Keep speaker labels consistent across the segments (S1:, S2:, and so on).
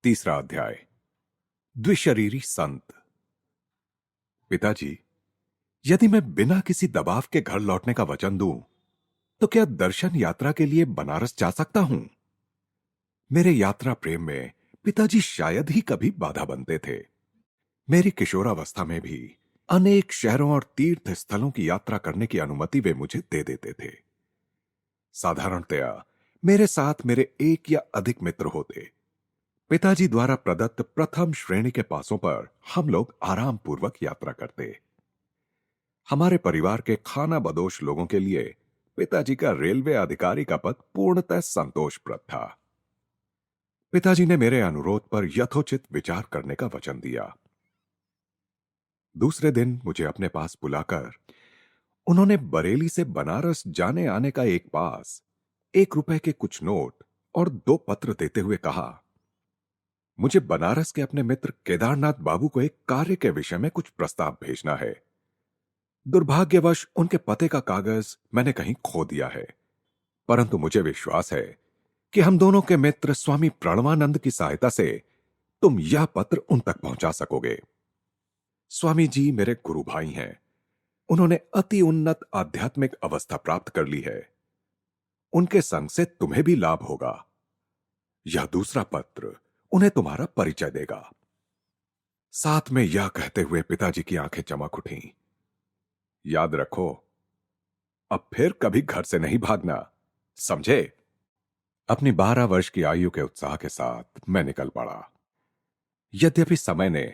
S1: तीसरा अध्याय। द्विशरीरी संत। पिताजी, यदि मैं बिना किसी दबाव के घर लौटने का वचन दूं, तो क्या दर्शन यात्रा के लिए बनारस जा सकता हूं? मेरे यात्रा प्रेम में पिताजी शायद ही कभी बाधा बनते थे। मेरी किशोरावस्था में भी अनेक शहरों और तीर्थ स्थलों की यात्रा करने की अनुमति वे मुझे दे देते थे। साधारणतया मेरे साथ मेरे एक या अधिक मित्र होते। पिताजी द्वारा प्रदत्त प्रथम श्रेणी के पासों पर हम लोग आराम पूर्वक यात्रा करते। हमारे परिवार के खाना बदोश लोगों के लिए पिताजी का रेलवे अधिकारी का पद पूर्णतः संतोषप्रद था। पिताजी ने मेरे अनुरोध पर यथोचित विचार करने का वचन दिया। दूसरे दिन मुझे अपने पास बुलाकर उन्होंने बरेली से बनारस जाने आने का एक पास, 1 रुपए के कुछ नोट और 2 पत्र देते हुए कहा, मुझे बनारस के अपने मित्र केदारनाथ बाबू को एक कार्य के विषय में कुछ प्रस्ताव भेजना है। दुर्भाग्यवश उनके पते का कागज मैंने कहीं खो दिया है, परंतु मुझे विश्वास है कि हम दोनों के मित्र स्वामी प्रणवानंद की सहायता से तुम यह पत्र उन तक पहुंचा सकोगे। स्वामी जी मेरे गुरु भाई हैं। उन्होंने अति उन्नत आध्यात्मिक अवस्था प्राप्त कर ली है। उनके संग से तुम्हें भी लाभ होगा। यह दूसरा पत्र उन्हें तुम्हारा परिचय देगा। साथ में यह कहते हुए पिताजी की आंखें चमक उठीं। याद रखो, अब फिर कभी घर से नहीं भागना, समझे? अपनी 12 वर्ष की आयु के उत्साह के साथ मैं निकल पड़ा। यद्यपि समय ने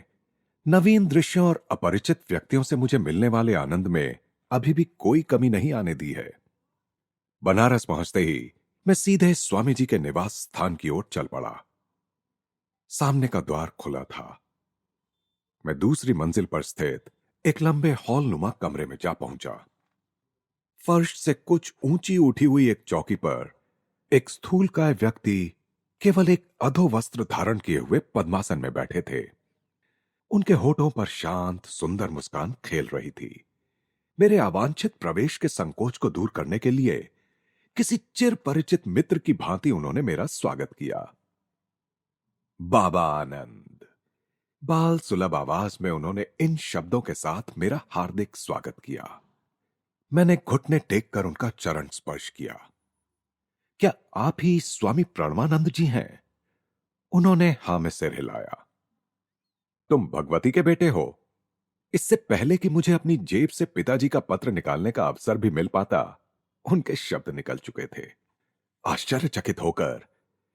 S1: नवीन दृश्यों और अपरिचित व्यक्तियों से मुझे मिलने वाले आनंद में अभी भी कोई कमी नहीं आने दी है। बनारस पहुंचते ही मैं सीधे स्वामी जी के निवास स्थान की ओर चल पड़ा। सामने का द्वार खुला था। मैं दूसरी मंजिल पर स्थित एक लंबे हॉल नुमा कमरे में जा पहुंचा। फर्श से कुछ ऊंची उठी हुई एक चौकी पर एक स्थूलकाय व्यक्ति केवल एक अधोवस्त्र धारण किए हुए पद्मासन में बैठे थे। उनके होठों पर शांत सुंदर मुस्कान खेल रही थी। मेरे अवांछित प्रवेश के संकोच को दूर करने के लिए किसी चिर परिचित मित्र की भांति उन्होंने मेरा स्वागत किया। बाबा आनंद, बाल सुलभ आवाज में उन्होंने इन शब्दों के साथ मेरा हार्दिक स्वागत किया। मैंने घुटने टेक कर उनका चरण स्पर्श किया। क्या आप ही स्वामी प्रणवानंद जी हैं? उन्होंने हां में सिर हिलाया। तुम भगवती के बेटे हो? इससे पहले कि मुझे अपनी जेब से पिताजी का पत्र निकालने का अवसर भी मिल पाता, उनके शब्द निकल चुके थे। आश्चर्यचकित होकर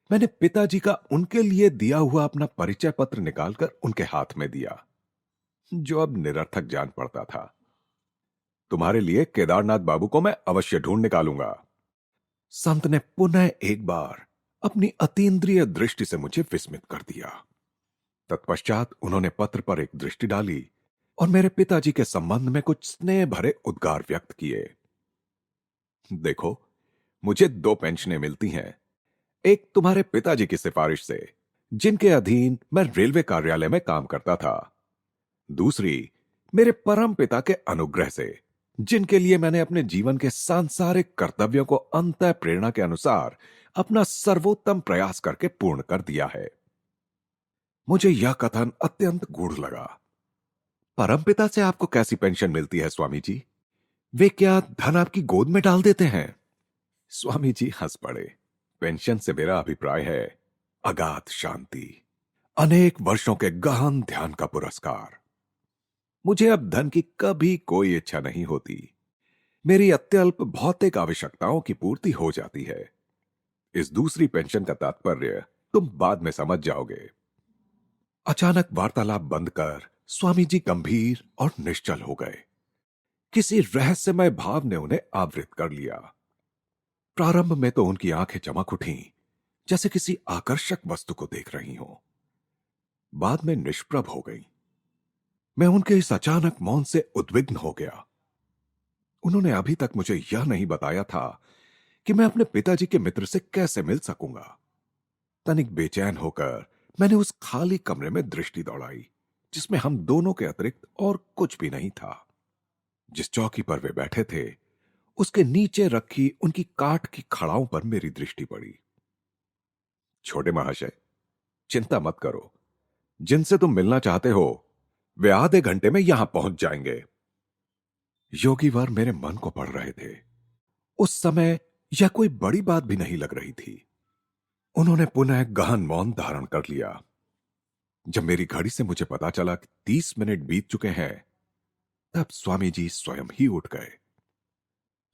S1: मैंने पिताजी का उनके लिए दिया हुआ अपना परिचय पत्र निकालकर उनके हाथ में दिया, जो अब निरर्थक जान पड़ता था। तुम्हारे लिए केदारनाथ बाबू को मैं अवश्य ढूंढ निकालूंगा। संत ने पुनः एक बार अपनी अतीन्द्रिय दृष्टि से मुझे विस्मित कर दिया। तत्पश्चात उन्होंने पत्र पर एक दृष्टि डाली और मेरे पिताजी के संबंध में कुछ स्नेह भरे उद्गार व्यक्त किए। देखो, मुझे 2 पेंशनें मिलती हैं। एक तुम्हारे पिताजी की सिफारिश से, जिनके अधीन मैं रेलवे कार्यालय में काम करता था। दूसरी मेरे परम पिता के अनुग्रह से, जिनके लिए मैंने अपने जीवन के सांसारिक कर्तव्यों को अंतः प्रेरणा के अनुसार अपना सर्वोत्तम प्रयास करके पूर्ण कर दिया है। मुझे यह कथन अत्यंत गूढ़ लगा। परमपिता से आपको कैसी पेंशन मिलती है स्वामी जी? वे क्या धन आपकी गोद में डाल देते हैं? स्वामी जी हंस पड़े। पेंशन से मेरा अभिप्राय है अगाध शांति, अनेक वर्षों के गहन ध्यान का पुरस्कार। मुझे अब धन की कभी कोई इच्छा नहीं होती। मेरी अत्यल्प भौतिक आवश्यकताओं की पूर्ति हो जाती है। इस दूसरी पेंशन का तात्पर्य तुम बाद में समझ जाओगे। अचानक वार्तालाप बंद कर स्वामी जी गंभीर और निश्चल हो गए। किसी रहस्यमय भाव ने उन्हें आवृत कर लिया। प्रारंभ में तो उनकी आंखें चमक उठीं, जैसे किसी आकर्षक वस्तु को देख रही हों। बाद में निष्प्रभ हो गई। मैं उनके इस अचानक मौन से उद्विग्न हो गया। उन्होंने अभी तक मुझे यह नहीं बताया था कि मैं अपने पिताजी के मित्र से कैसे मिल सकूंगा। तनिक बेचैन होकर मैंने उस खाली कमरे में दृष्टि दौड़ाई, जिसमें हम दोनों के अतिरिक्त और कुछ भी नहीं था। जिस चौकी पर वे बैठे थे, उसके नीचे रखी उनकी काठ की खड़ाओं पर मेरी दृष्टि पड़ी। छोटे महाशय, चिंता मत करो, जिनसे तुम मिलना चाहते हो वे आधे घंटे में यहां पहुंच जाएंगे। योगीवर मेरे मन को पढ़ रहे थे। उस समय यह कोई बड़ी बात भी नहीं लग रही थी। उन्होंने पुनः गहन मौन धारण कर लिया। जब मेरी घड़ी से मुझे पता चला कि 30 मिनट बीत चुके हैं, तब स्वामी जी स्वयं ही उठ गए।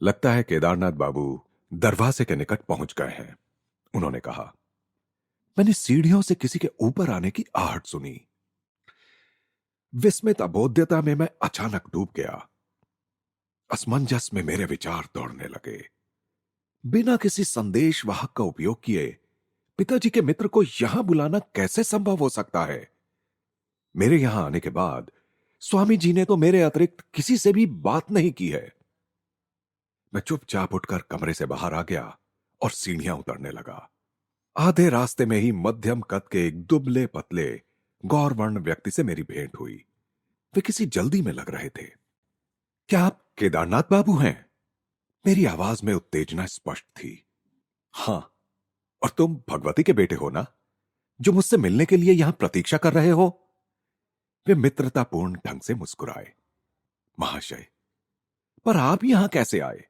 S1: लगता है केदारनाथ बाबू दरवाजे के निकट पहुंच गए हैं, उन्होंने कहा। मैंने सीढ़ियों से किसी के ऊपर आने की आहट सुनी। विस्मित अबोध्यता में मैं अचानक डूब गया। असमंजस में मेरे विचार दौड़ने लगे। बिना किसी संदेश वाहक का उपयोग किए पिताजी के मित्र को यहां बुलाना कैसे संभव हो सकता है? मेरे यहां आने के बाद स्वामी जी ने तो मेरे अतिरिक्त किसी से भी बात नहीं की है। मैं चुपचाप उठकर कमरे से बाहर आ गया और सीढ़ियां उतरने लगा। आधे रास्ते में ही मध्यम कद के एक दुबले पतले गौरवर्ण व्यक्ति से मेरी भेंट हुई। वे किसी जल्दी में लग रहे थे। क्या आप केदारनाथ बाबू हैं? मेरी आवाज में उत्तेजना स्पष्ट थी। हां, और तुम भगवती के बेटे हो ना, जो मुझसे मिलने के लिए यहां प्रतीक्षा कर रहे हो? वे मित्रतापूर्ण ढंग से मुस्कुराए। महाशय, पर आप यहां कैसे आए?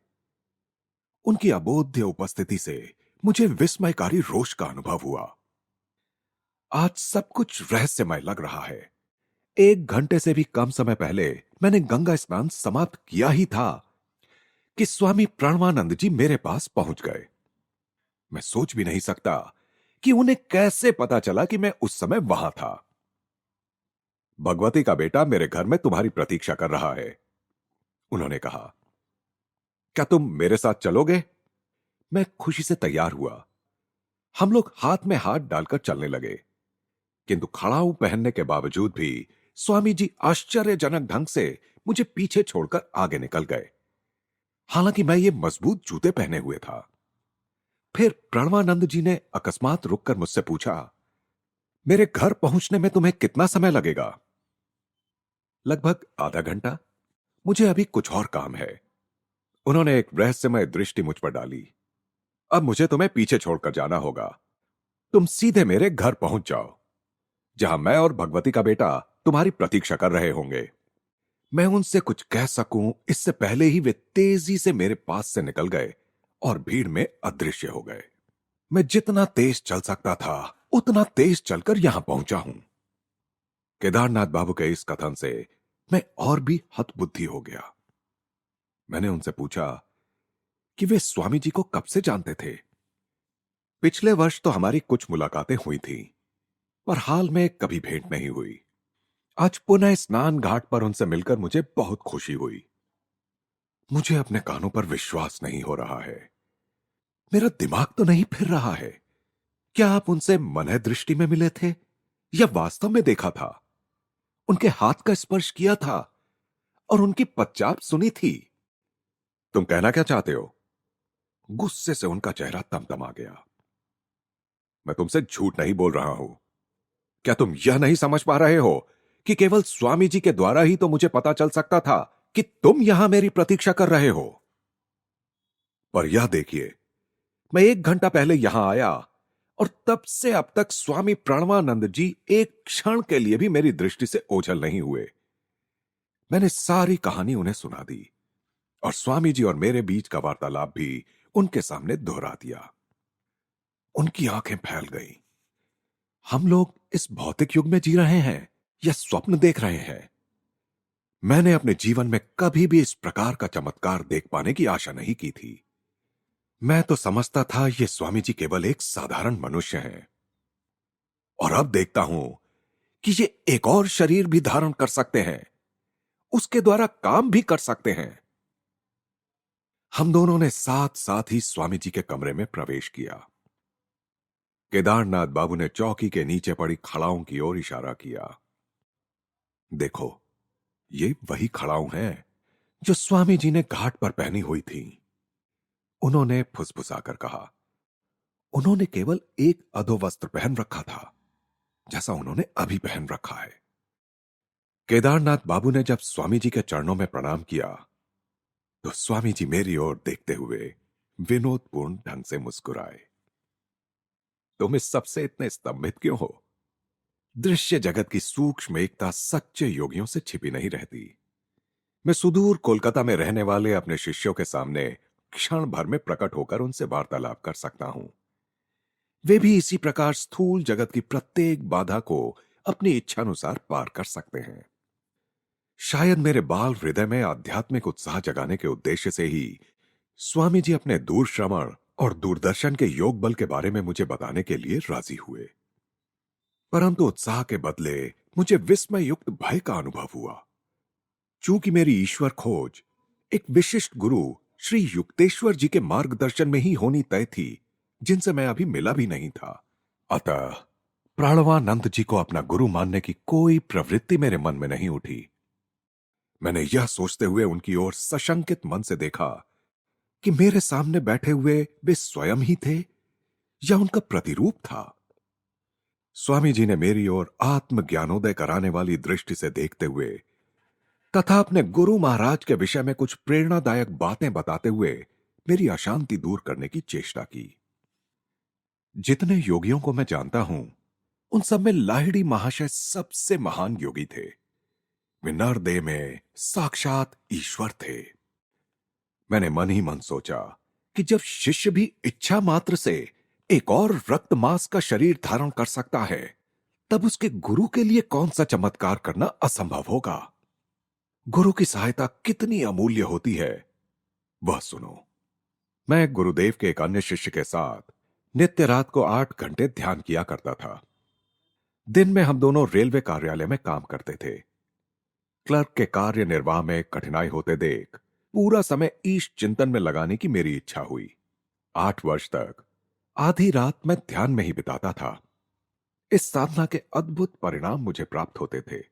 S1: उनकी अबोध्य उपस्थिति से मुझे विस्मयकारी रोष का अनुभव हुआ। आज सब कुछ रहस्यमय लग रहा है। 1 घंटे से भी कम समय पहले मैंने गंगा स्नान समाप्त किया ही था कि स्वामी प्रणवानंद जी मेरे पास पहुंच गए। मैं सोच भी नहीं सकता कि उन्हें कैसे पता चला कि मैं उस समय वहां था। भगवती का बेटा मेरे घर में तुम्हारी प्रतीक्षा कर रहा है, उन्होंने कहा। क्या तुम मेरे साथ चलोगे? मैं खुशी से तैयार हुआ। हम लोग हाथ में हाथ डालकर चलने लगे, किंतु खड़ाऊ पहनने के बावजूद भी स्वामी जी आश्चर्यजनक ढंग से मुझे पीछे छोड़कर आगे निकल गए। हालांकि मैं ये मजबूत जूते पहने हुए था। फिर प्रणवानंद जी ने अकस्मात रुककर मुझसे पूछा, मेरे घर पहुंचने में तुम्हें कितना समय लगेगा? लगभग आधा घंटा। मुझे अभी कुछ और काम है। उन्होंने एक रहस्यमय दृष्टि मुझ पर डाली। अब मुझे तुम्हें पीछे छोड़कर जाना होगा। तुम सीधे मेरे घर पहुंच जाओ, जहां मैं और भगवती का बेटा तुम्हारी प्रतीक्षा कर रहे होंगे। मैं उनसे कुछ कह सकूं इससे पहले ही वे तेजी से मेरे पास से निकल गए और भीड़ में अदृश्य हो गए। मैं जितना तेज चल सकता था उतना तेज चलकर यहां पहुंचा हूं। केदारनाथ बाबू के इस कथन से मैं और भी हतबुद्धि हो गया। मैंने उनसे पूछा कि वे स्वामी जी को कब से जानते थे। पिछले वर्ष तो हमारी कुछ मुलाकातें हुई थी, पर हाल में कभी भेंट नहीं हुई। आज पुनः स्नान घाट पर उनसे मिलकर मुझे बहुत खुशी हुई। मुझे अपने कानों पर विश्वास नहीं हो रहा है। मेरा दिमाग तो नहीं फिर रहा है। क्या आप उनसे मनः दृष्टि में मिले थे या वास्तव में देखा था? उनके हाथ का स्पर्श किया था और उनकी पदचाप सुनी थी? तुम कहना क्या चाहते हो? गुस्से से उनका चेहरा तमतमा गया। मैं तुमसे झूठ नहीं बोल रहा हूं। क्या तुम यह नहीं समझ पा रहे हो कि केवल स्वामी जी के द्वारा ही तो मुझे पता चल सकता था कि तुम यहां मेरी प्रतीक्षा कर रहे हो? पर यह देखिए, मैं 1 घंटा पहले यहां आया और तब से अब तक स्वामी प्रणवानंद जी एक क्षण के लिए भी मेरी दृष्टि से ओझल नहीं हुए। मैंने सारी कहानी उन्हें सुना दी और स्वामी जी और मेरे बीच का वार्तालाप भी उनके सामने दोहरा दिया। उनकी आंखें फैल गईं। हम लोग इस भौतिक युग में जी रहे हैं या स्वप्न देख रहे हैं? मैंने अपने जीवन में कभी भी इस प्रकार का चमत्कार देख पाने की आशा नहीं की थी। मैं तो समझता था ये स्वामी जी केवल एक साधारण मनुष्य हैं, और अब देखता हूं कि ये एक और शरीर भी धारण कर सकते हैं, उसके द्वारा काम भी कर सकते हैं। हम दोनों ने साथ साथ ही स्वामी जी के कमरे में प्रवेश किया। केदारनाथ बाबू ने चौकी के नीचे पड़ी खड़ाओं की ओर इशारा किया। देखो, ये वही खड़ाऊ हैं जो स्वामी जी ने घाट पर पहनी हुई थी, उन्होंने फुसफुसाकर कहा। उन्होंने केवल एक अधोवस्त्र पहन रखा था, जैसा उन्होंने अभी पहन रखा है। केदारनाथ बाबू ने जब स्वामी जी के चरणों में प्रणाम किया, तो स्वामी जी मेरी ओर देखते हुए विनोदपूर्ण ढंग से मुस्कुराए। तुम इस सबसे इतने स्तंभित क्यों हो? दृश्य जगत की सूक्ष्म एकता सच्चे योगियों से छिपी नहीं रहती। मैं सुदूर कोलकाता में रहने वाले अपने शिष्यों के सामने क्षण भर में प्रकट होकर उनसे वार्तालाप कर सकता हूं। वे भी इसी प्रकार स्थूल जगत की प्रत्येक बाधा को अपनी इच्छानुसार पार कर सकते हैं। शायद मेरे बाल हृदय में आध्यात्मिक उत्साह जगाने के उद्देश्य से ही स्वामी जी अपने दूर श्रवण और दूरदर्शन के योग बल के बारे में मुझे बताने के लिए राजी हुए। परंतु उत्साह के बदले मुझे विस्मय युक्त भय का अनुभव हुआ। चूंकि मेरी ईश्वर खोज एक विशिष्ट गुरु श्री युक्तेश्वर जी के मार्गदर्शन में ही होनी तय थी, जिनसे मैं अभी मिला भी नहीं था। अतः प्राणवानंद जी को अपना गुरु मानने की कोई प्रवृत्ति मेरे मन में नहीं उठी। मैंने यह सोचते हुए उनकी ओर सशंकित मन से देखा कि मेरे सामने बैठे हुए वे स्वयं ही थे या उनका प्रतिरूप था। स्वामी जी ने मेरी ओर आत्मज्ञानोदय कराने वाली दृष्टि से देखते हुए तथा अपने गुरु महाराज के विषय में कुछ प्रेरणादायक बातें बताते हुए मेरी अशांति दूर करने की चेष्टा की। जितने योगियों को मैं जानता हूं, उन सब में लाहिड़ी महाशय सबसे महान योगी थे। वे नरदेह में साक्षात ईश्वर थे। मैंने मन ही मन सोचा कि जब शिष्य भी इच्छा मात्र से एक और रक्त मांस का शरीर धारण कर सकता है, तब उसके गुरु के लिए कौन सा चमत्कार करना असंभव होगा। गुरु की सहायता कितनी अमूल्य होती है, वह सुनो। मैं गुरुदेव के एक अन्य शिष्य के साथ नित्य रात को 8 घंटे ध्यान किया करता था। दिन में हम दोनों रेलवे कार्यालय में काम करते थे। क्लर्क के कार्य निर्वाह में कठिनाई होते देख पूरा समय ईश चिंतन में लगाने की मेरी इच्छा हुई। 8 वर्ष तक आधी रात मैं ध्यान में ही बिताता था। इस साधना के अद्भुत परिणाम मुझे प्राप्त होते थे।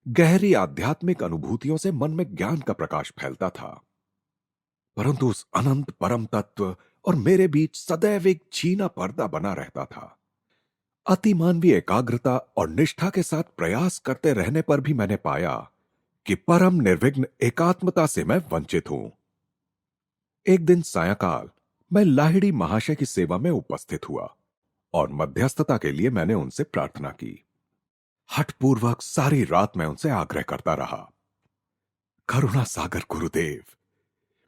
S1: गहरी आध्यात्मिक अनुभूतियों से मन में ज्ञान का प्रकाश फैलता था। परंतु उस अनंत परम तत्व और मेरे बीच सदैव एक छीना पर्दा बना रहता था। अतिमानवीय एकाग्रता और निष्ठा के साथ प्रयास करते रहने पर भी मैंने पाया कि परम निर्विघ्न एकात्मता से मैं वंचित हूं। एक दिन सायंकाल मैं लाहिड़ी महाशय की सेवा में उपस्थित हुआ और मध्यस्थता के लिए मैंने उनसे प्रार्थना की। हठपूर्वक सारी रात मैं उनसे आग्रह करता रहा, करुणा सागर गुरुदेव,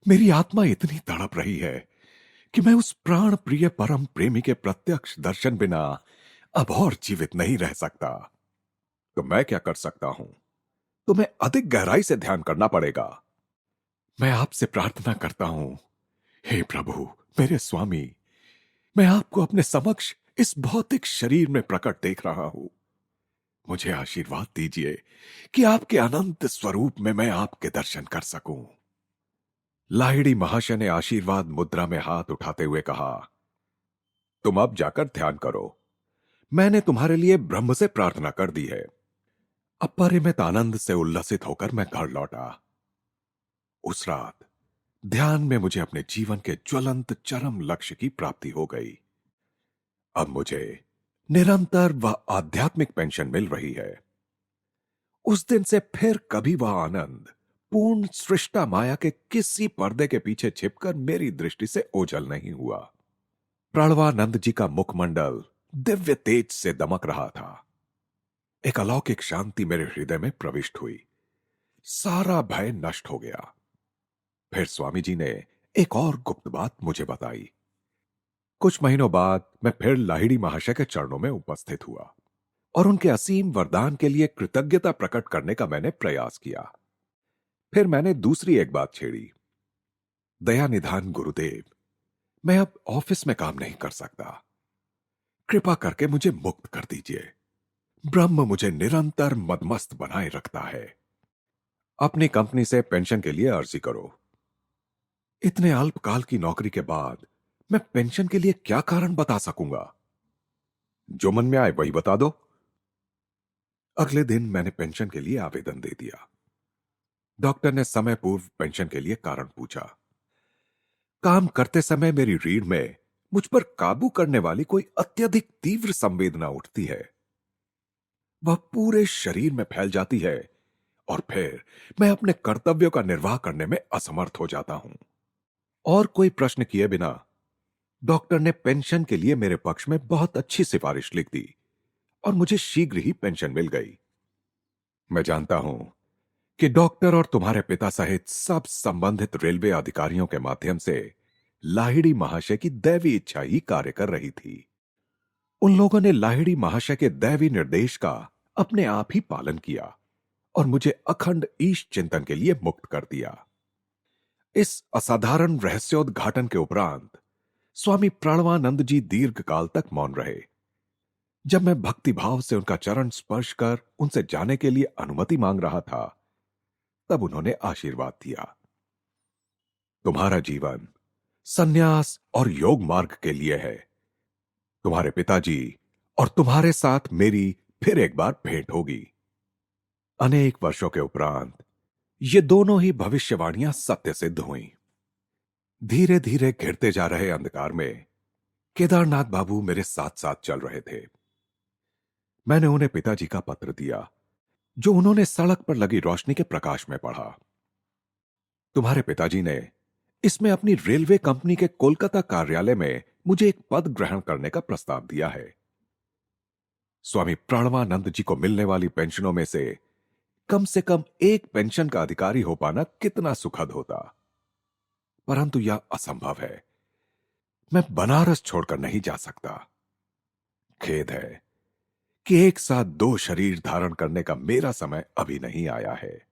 S1: मेरी आत्मा इतनी तड़प रही है कि मैं उस प्राण प्रिय परम प्रेमी के प्रत्यक्ष दर्शन बिना अब और जीवित नहीं रह सकता। तो मैं क्या कर सकता हूं? तुम्हें अधिक गहराई से ध्यान करना पड़ेगा। मैं आपसे प्रार्थना करता हूं, हे प्रभु, मेरे स्वामी, मैं आपको अपने समक्ष इस भौतिक शरीर में प्रकट देख रहा हूं। मुझे आशीर्वाद दीजिए कि आपके अनंत स्वरूप में मैं आपके दर्शन कर सकूं। लाहिड़ी महाशय ने आशीर्वाद मुद्रा में हाथ उठाते हुए कहा, तुम अब जाकर ध्यान करो। मैंने तुम्हारे लिए ब्रह्म से प्रार्थना कर दी है। अपरिमित आनंद से उल्लसित होकर मैं घर लौटा। उस रात ध्यान में मुझे अपने जीवन के ज्वलंत चरम लक्ष्य की प्राप्ति हो गई। अब मुझे निरंतर वह आध्यात्मिक पेंशन मिल रही है। उस दिन से फिर कभी वह आनंद पूर्ण सृष्टा माया के किसी पर्दे के पीछे छिपकर मेरी दृष्टि से ओझल नहीं हुआ। प्रणवानंद जी का मुखमंडल दिव्य तेज से दमक रहा था। एक अलौकिक शांति मेरे हृदय में प्रविष्ट हुई। सारा भय नष्ट हो गया। फिर स्वामी जी ने एक और गुप्त बात मुझे बताई। कुछ महीनों बाद मैं फिर लाहिड़ी महाशय के चरणों में उपस्थित हुआ और उनके असीम वरदान के लिए कृतज्ञता प्रकट करने का मैंने प्रयास किया। फिर मैंने दूसरी एक बात छेड़ी, दया निधान गुरुदेव, मैं अब ऑफिस में काम नहीं कर सकता। कृपा करके मुझे मुक्त कर दीजिए। ब्रह्म मुझे निरंतर मदमस्त बनाए रखता है। अपनी कंपनी से पेंशन के लिए अर्जी करो। इतने अल्पकाल की नौकरी के बाद मैं पेंशन के लिए क्या कारण बता सकूंगा? जो मन में आए वही बता दो। अगले दिन मैंने पेंशन के लिए आवेदन दे दिया। डॉक्टर ने समय पूर्व पेंशन के लिए कारण पूछा। काम करते समय मेरी रीढ़ में मुझ पर काबू करने वाली कोई अत्यधिक तीव्र संवेदना उठती है। वह पूरे शरीर में फैल जाती है और फिर मैं अपने कर्तव्यों का निर्वाह करने में असमर्थ हो जाता हूं। और कोई प्रश्न किए बिना डॉक्टर ने पेंशन के लिए मेरे पक्ष में बहुत अच्छी सिफारिश लिख दी और मुझे शीघ्र ही पेंशन मिल गई। मैं जानता हूं कि डॉक्टर और तुम्हारे पिता सहित सब संबंधित रेलवे अधिकारियों के माध्यम से लाहिड़ी महाशय की दैवी इच्छा ही कार्य कर रही थी। उन लोगों ने लाहिड़ी महाशय के दैवी निर्देश का अपने आप ही पालन किया और मुझे अखंड ईश चिंतन के लिए मुक्त कर दिया। इस असाधारण रहस्योद्घाटन के उपरांत स्वामी प्रणवानंद जी दीर्घ काल तक मौन रहे। जब मैं भक्तिभाव से उनका चरण स्पर्श कर उनसे जाने के लिए अनुमति मांग रहा था, तब उन्होंने आशीर्वाद दिया। तुम्हारा जीवन सन्यास और योग मार्ग के लिए है। तुम्हारे पिताजी और तुम्हारे साथ मेरी फिर एक बार भेंट होगी। अनेक वर्षों के उपरांत ये दोनों ही भविष्यवाणियां सत्य सिद्ध हुईं। धीरे धीरे घिरते जा रहे अंधकार में केदारनाथ बाबू मेरे साथ साथ चल रहे थे। मैंने उन्हें पिताजी का पत्र दिया, जो उन्होंने सड़क पर लगी रोशनी के प्रकाश में पढ़ा। तुम्हारे पिताजी ने इसमें अपनी रेलवे कंपनी के कोलकाता कार्यालय में मुझे एक पद ग्रहण करने का प्रस्ताव दिया है। स्वामी प्रणवानंद जी को मिलने वाली पेंशनों में से कम एक पेंशन का अधिकारी हो पाना कितना सुखद होता, परंतु यह असंभव है। मैं बनारस छोड़कर नहीं जा सकता। खेद है कि एक साथ दो शरीर धारण करने का मेरा समय अभी नहीं आया है।